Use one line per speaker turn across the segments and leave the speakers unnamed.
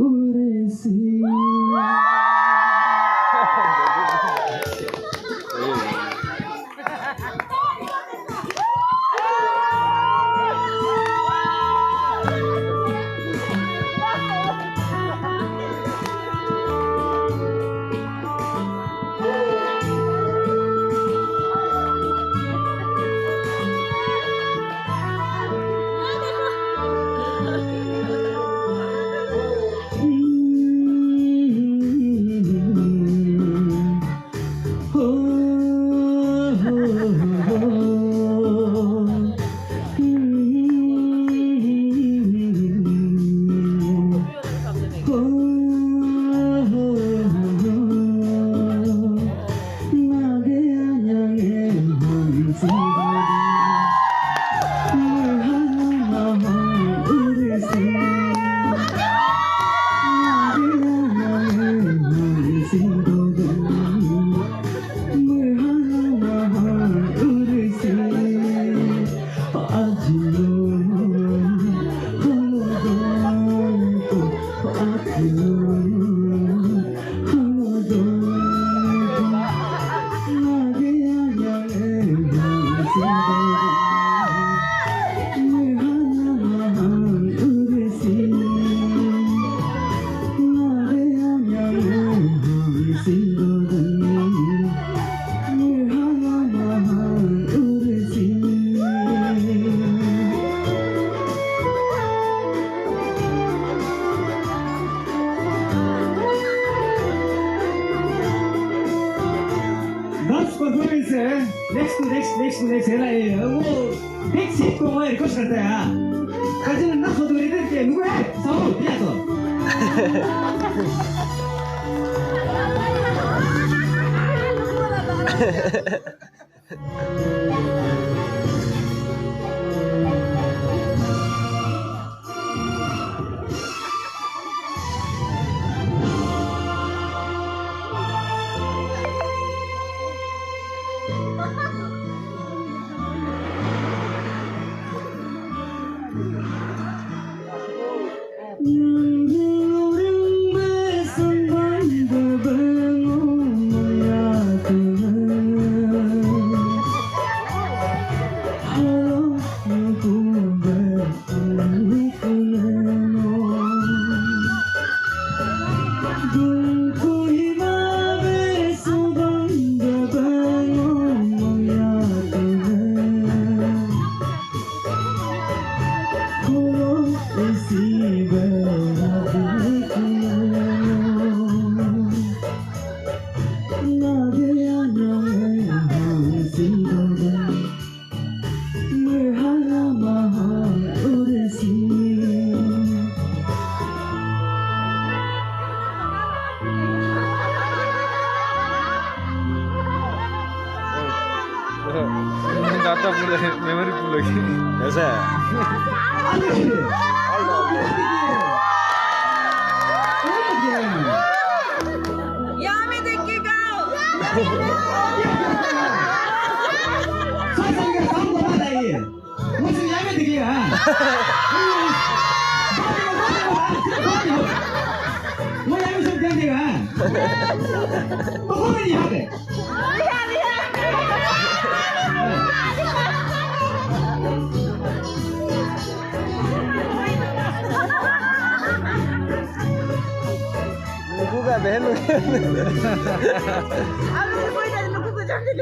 ursi. Next हेलाई वो next seat को मैं रिक्वेस्ट करता है हाँ कल ना खुद मेरे दिन के नुए सब क्या तो
डाटा पूरा मेमोरी फुल हो गई ऐसा
यहाँ में देखिएगा
मुझे यहाँ में देखिएगा वो यहाँ में सब ध्यान देगा तो कौन है यहाँ पे
नुकू का बहन
अब कोई नहीं नुकू को जाने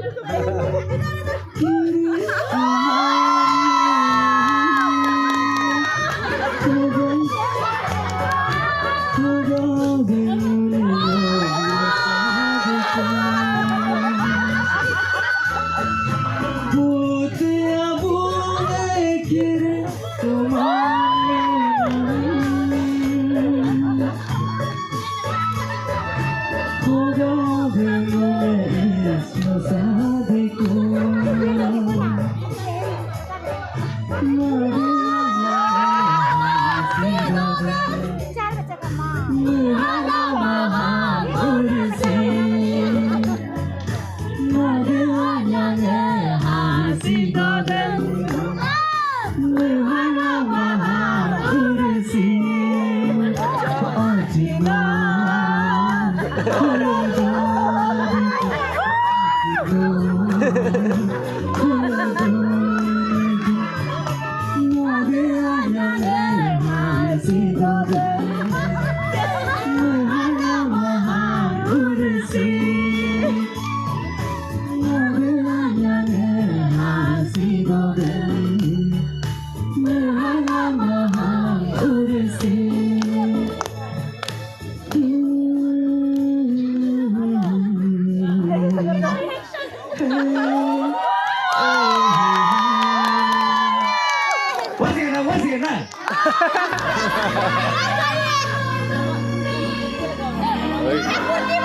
Once again, now.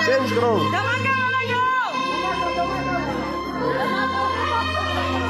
Change bro.
Tama ka!